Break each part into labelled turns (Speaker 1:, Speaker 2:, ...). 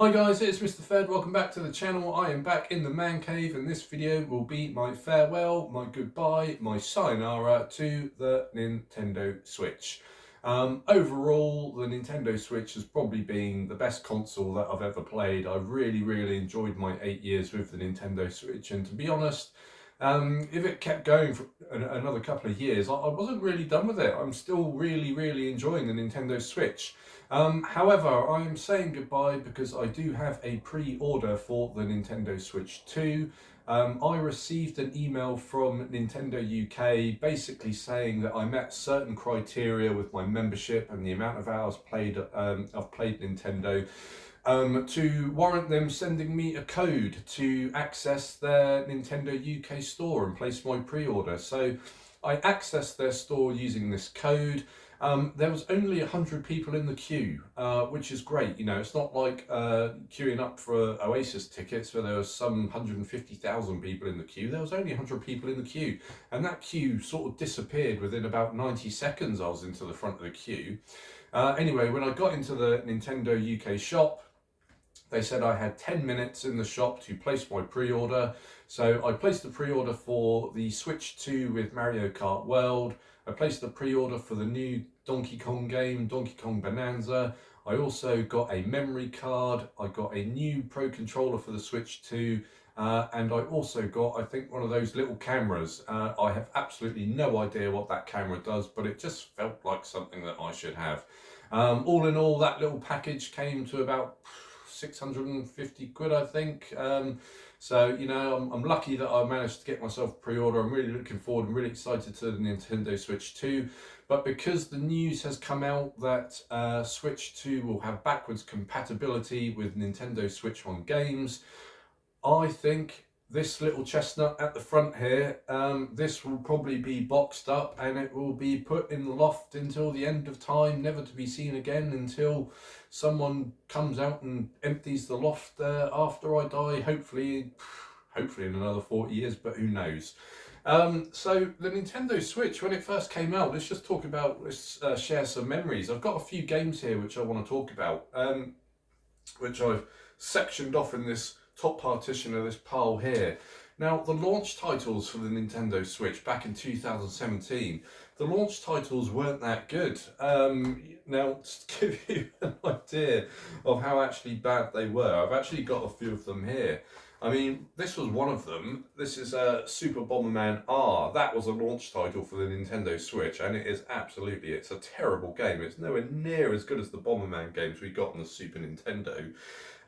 Speaker 1: Hi guys, it's Mr. Fed. Welcome back to the channel. I am back in the man cave, and this video will be my farewell, my goodbye, my sayonara to the Nintendo Switch. Overall, the Nintendo Switch has probably been the best console that I've ever played. I've really enjoyed my 8 years with the Nintendo Switch, and to be honest, if it kept going for another couple of years, I wasn't really done with it. I'm still really enjoying the Nintendo Switch. However, I am saying goodbye because I do have a pre-order for the Nintendo Switch 2. I received an email from Nintendo UK basically saying that I met certain criteria with my membership and the amount of hours played I've played Nintendo to warrant them sending me a code to access their Nintendo UK store and place my pre-order. So I accessed their store using this code. There was only 100 people in the queue, which is great. You know, it's not like queuing up for Oasis tickets where there was some 150,000 people in the queue. There was only 100 people in the queue, and that queue sort of disappeared within about 90 seconds I was into the front of the queue. Anyway, when I got into the Nintendo UK shop, they said I had 10 minutes in the shop to place my pre-order. So I placed the pre-order for the Switch 2 with Mario Kart World. I placed the pre-order for the new Donkey Kong game, Donkey Kong Bonanza. I also got a memory card. I got a new Pro Controller for the Switch 2. And I also got, I think, one of those little cameras. I have absolutely no idea what that camera does, but it just felt like something that I should have. All in all, that little package came to about 650 quid, I think. So, you know, I'm lucky that I managed to get myself a pre-order. I'm really looking forward and really excited to the Nintendo Switch 2. But because the news has come out that Switch 2 will have backwards compatibility with Nintendo Switch 1 games, I think this little chestnut at the front here, this will probably be boxed up and it will be put in the loft until the end of time, never to be seen again until someone comes out and empties the loft after I die, hopefully in another 40 years, but who knows. So the Nintendo Switch, when it first came out, let's share some memories. I've got a few games here which I want to talk about, which I've sectioned off in this top partition of this pile here. Now, the launch titles for the Nintendo Switch back in 2017, the launch titles weren't that good. Now, to give you an idea of how actually bad they were, I've actually got a few of them here. I mean, this was one of them. This is Super Bomberman R. That was a launch title for the Nintendo Switch, and it's a terrible game. It's nowhere near as good as the Bomberman games we got on the Super Nintendo.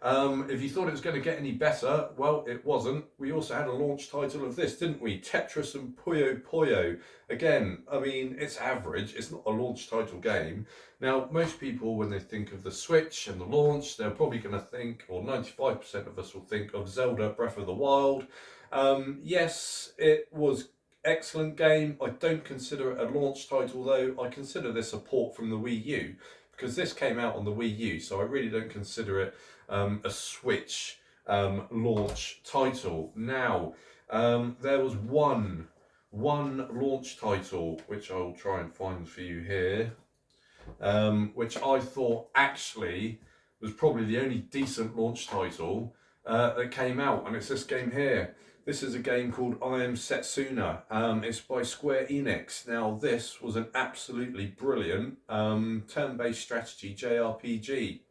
Speaker 1: If you thought it was going to get any better, well, it wasn't. We also had a launch title of this, didn't we? Tetris and Puyo Puyo. Again, I mean, it's average. It's not a launch title game. Now, most people, when they think of the Switch and the launch, they're probably going to think, or 95% of us will think of Zelda Breath of the Wild. Yes, it was excellent game. I don't consider it a launch title though. I consider this a port from the Wii U because this came out on the Wii U, so I really don't consider it a Switch launch title. Now, there was one launch title which I'll try and find for you here, which I thought actually was probably the only decent launch title that came out, and it's this game here. This is a game called I Am Setsuna. It's by Square Enix. Now, this was an absolutely brilliant turn-based strategy JRPG.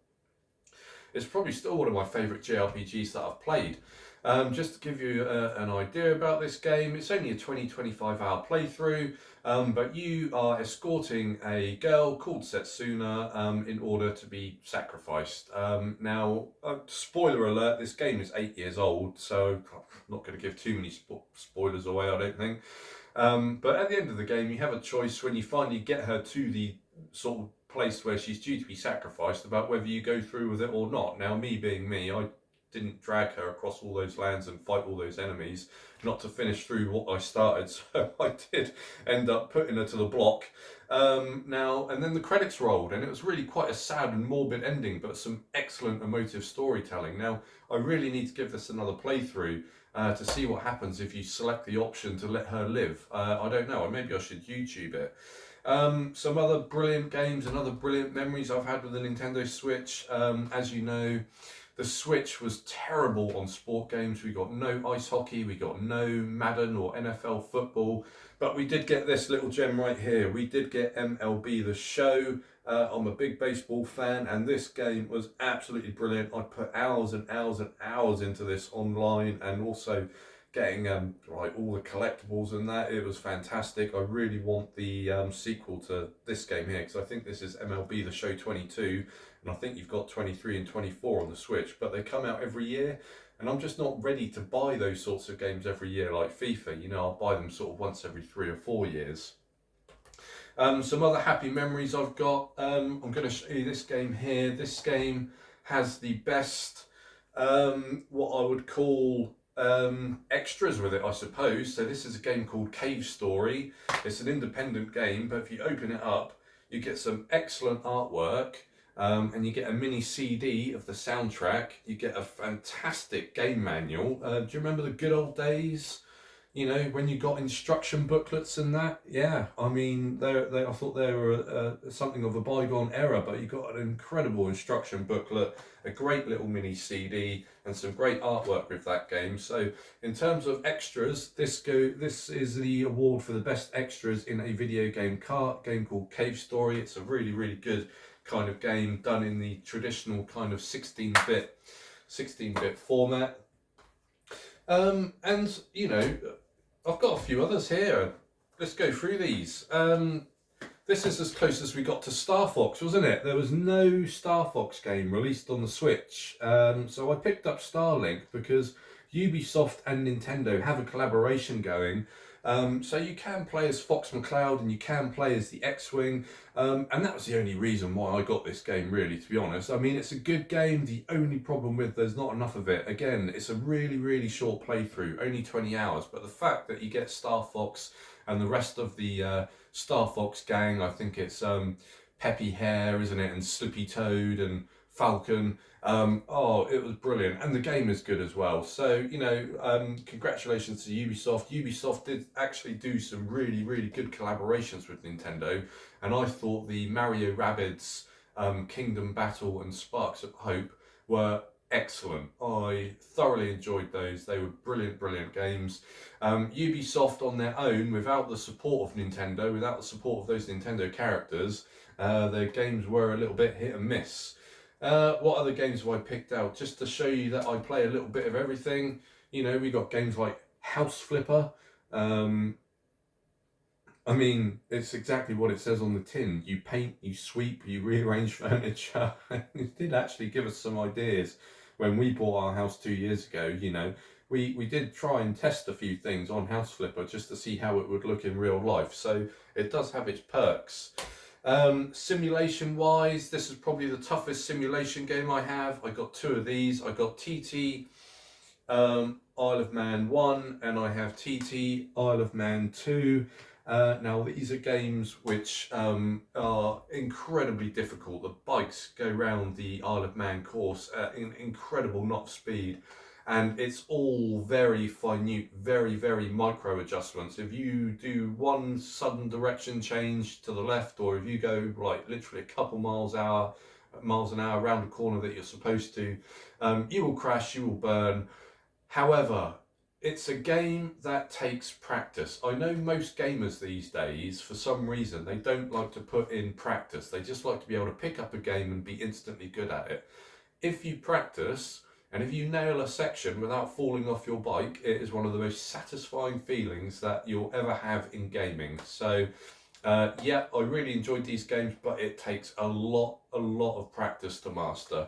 Speaker 1: It's probably still one of my favourite JRPGs that I've played. Just to give you an idea about this game, it's only a 20-25 hour playthrough, but you are escorting a girl called Setsuna in order to be sacrificed. Now, spoiler alert, this game is 8 years old, so I'm not going to give too many spoilers away, I don't think. But at the end of the game, you have a choice when you finally get her to the sort of place where she's due to be sacrificed about whether you go through with it or not. Now, me being me, I didn't drag her across all those lands and fight all those enemies not to finish through what I started, so I did end up putting her to the block. Now, and then the credits rolled, and it was really quite a sad and morbid ending, but some excellent emotive storytelling. Now, I really need to give this another playthrough to see what happens if you select the option to let her live. I don't know, maybe I should YouTube it. Some other brilliant games and other brilliant memories I've had with the Nintendo Switch. As you know, The Switch was terrible on sport games. We got no ice hockey, we got no Madden or NFL football, but we did get this little gem right here. We did get MLB The Show. I'm a big baseball fan, and this game was absolutely brilliant. I put hours and hours and hours into this online, and also getting like all the collectibles and that. It was fantastic. I really want the sequel to this game here, because I think this is MLB The Show 22, and I think you've got 23 and 24 on the Switch, but they come out every year, and I'm just not ready to buy those sorts of games every year like FIFA. You know, I'll buy them sort of once every 3 or 4 years. Some other happy memories I've got. I'm going to show you this game here. This game has the best, what I would call extras with it, I suppose. So this is a game called Cave Story. It's an independent game, but if you open it up, you get some excellent artwork, and you get a mini CD of the soundtrack. You get a fantastic game manual. Do you remember the good old days? You know, when you got instruction booklets and that? Yeah, I mean, I thought they were something of a bygone era, but you got an incredible instruction booklet, a great little mini CD, and some great artwork with that game. So, in terms of extras, this is the award for the best extras in a video game game called Cave Story. It's a really, really good kind of game done in the traditional kind of 16-bit format. And you know, I've got a few others here. Let's go through these. This is as close as we got to Star Fox, wasn't it? There was no Star Fox game released on the Switch. So I picked up Starlink because Ubisoft and Nintendo have a collaboration going. So you can play as Fox McCloud and you can play as the X-Wing. And that was the only reason why I got this game, really, to be honest. I mean, it's a good game. The only problem with there's not enough of it. Again, it's a really, really short playthrough, only 20 hours. But the fact that you get Star Fox and the rest of the Star Fox gang, I think it's Peppy Hare, isn't it? And Slippy Toad and Falcon. Oh, it was brilliant, and the game is good as well. So, you know, congratulations to Ubisoft. Ubisoft did actually do some really, really good collaborations with Nintendo, and I thought the Mario Rabbids Kingdom Battle and Sparks of Hope were excellent. I thoroughly enjoyed those. They were brilliant, brilliant games. Ubisoft on their own, without the support of Nintendo, without the support of those Nintendo characters, their games were a little bit hit and miss. What other games have I picked out? Just to show you that I play a little bit of everything. You know, we got games like House Flipper. I mean, it's exactly what it says on the tin. You paint, you sweep, you rearrange furniture. It did actually give us some ideas when we bought our house 2 years ago. You know, we did try and test a few things on House Flipper just to see how it would look in real life. So it does have its perks. Simulation wise, this is probably the toughest simulation game I have. I got 2 of these. I got TT Isle of Man 1 and I have TT Isle of Man 2. Now these are games which are incredibly difficult. The bikes go round the Isle of Man course at an incredible knot speed, and it's all very minute, very, very micro adjustments. If you do one sudden direction change to the left, or if you go like literally a couple miles an hour around the corner that you're supposed to, you will crash, you will burn. However, it's a game that takes practice. I know most gamers these days, for some reason, they don't like to put in practice. They just like to be able to pick up a game and be instantly good at it. If you practice, and if you nail a section without falling off your bike, it is one of the most satisfying feelings that you'll ever have in gaming. So, yeah, I really enjoyed these games, but it takes a lot of practice to master.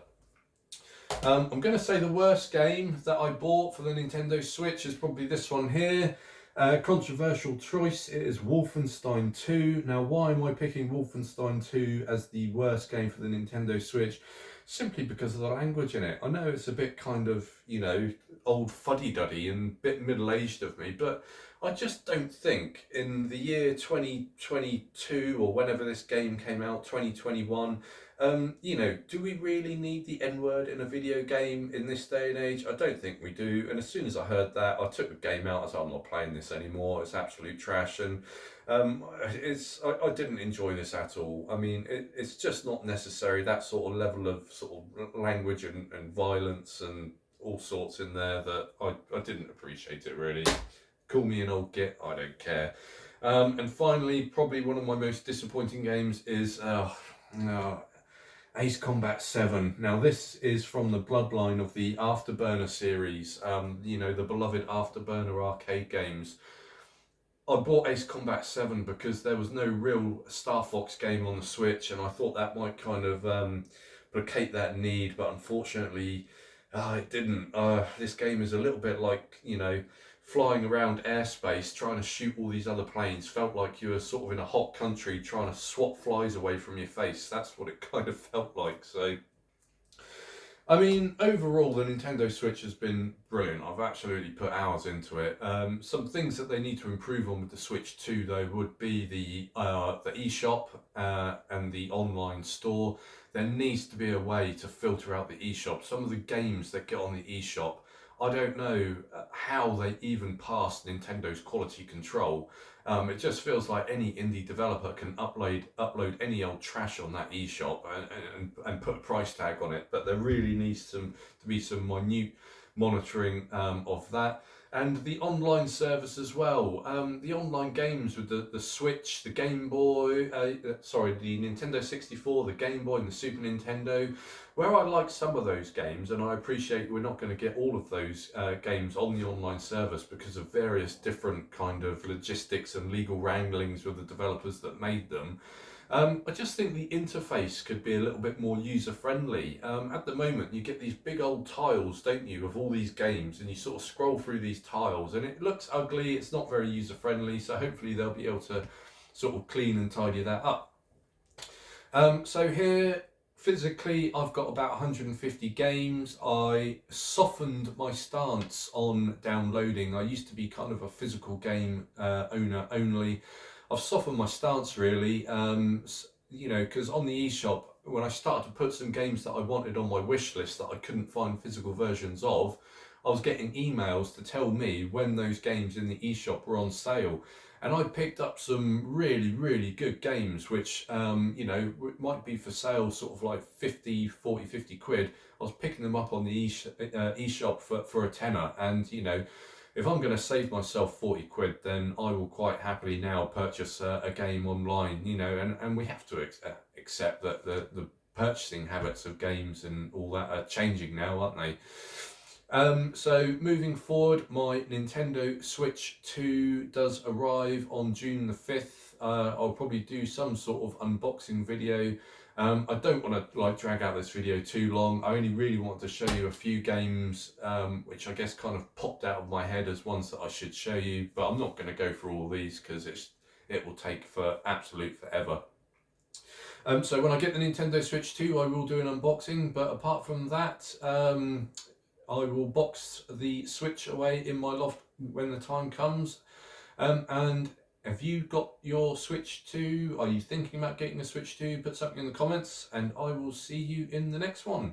Speaker 1: I'm going to say the worst game that I bought for the Nintendo Switch is probably this one here. Controversial choice, it is Wolfenstein 2. Now, why am I picking Wolfenstein 2 as the worst game for the Nintendo Switch? Simply because of the language in it. I know it's a bit kind of, you know, old fuddy-duddy and a bit middle-aged of me, but I just don't think in the year 2022 or whenever this game came out, 2021, You know, do we really need the N word in a video game in this day and age? I don't think we do. And as soon as I heard that, I took the game out. I said, I'm not playing this anymore. It's absolute trash. And I didn't enjoy this at all. I mean, it's just not necessary. That sort of level of sort of language and violence and all sorts in there that I didn't appreciate it really. Call me an old git, I don't care. And finally, probably one of my most disappointing games is Ace Combat 7. Now, this is from the bloodline of the Afterburner series, you know, the beloved Afterburner arcade games. I bought Ace Combat 7 because there was no real Star Fox game on the Switch, and I thought that might kind of placate that need, but unfortunately, it didn't. This game is a little bit like, you know, flying around airspace trying to shoot all these other planes. Felt like you were sort of in a hot country trying to swat flies away from your face. That's what it kind of felt like. So I mean, overall, the Nintendo Switch has been brilliant. I've absolutely put hours into it. Some things that they need to improve on with the Switch 2, though, would be the eShop and the online store. There needs to be a way to filter out the eShop. Some of the games that get on the eShop, I don't know how they even pass Nintendo's quality control. It just feels like any indie developer can upload any old trash on that eShop and put a price tag on it. But there really needs to be some minute monitoring of that. And the online service as well. The online games with the Switch, the Game Boy, the Nintendo 64, the Game Boy and the Super Nintendo, where I like some of those games, and I appreciate we're not going to get all of those games on the online service because of various different kind of logistics and legal wranglings with the developers that made them. I just think the interface could be a little bit more user friendly. At the moment, you get these big old tiles, don't you, of all these games, and you sort of scroll through these tiles, and it looks ugly. It's not very user friendly. So hopefully they'll be able to sort of clean and tidy that up. So here, physically, I've got about 150 games. I softened my stance on downloading. I used to be kind of a physical game owner only. I've softened my stance really, you know, because on the eShop, when I started to put some games that I wanted on my wish list that I couldn't find physical versions of, I was getting emails to tell me when those games in the eShop were on sale. And I picked up some really, really good games, which, you know, might be for sale sort of like 50 quid. I was picking them up on the eShop for a tenner. And, you know, if I'm going to save myself 40 quid, then I will quite happily now purchase a game online, you know, and we have to accept that the purchasing habits of games and all that are changing now, aren't they? So moving forward, my Nintendo Switch 2 does arrive on June the 5th. I'll probably do some sort of unboxing video. I don't want to like drag out this video too long. I only really want to show you a few games which I guess kind of popped out of my head as ones that I should show you, but I'm not going to go through all these because it will take for absolute forever. So when I get the Nintendo Switch 2, I will do an unboxing, but apart from that, I will box the Switch away in my loft when the time comes. And have you got your Switch 2? Are you thinking about getting a Switch 2? Put something in the comments, and I will see you in the next one.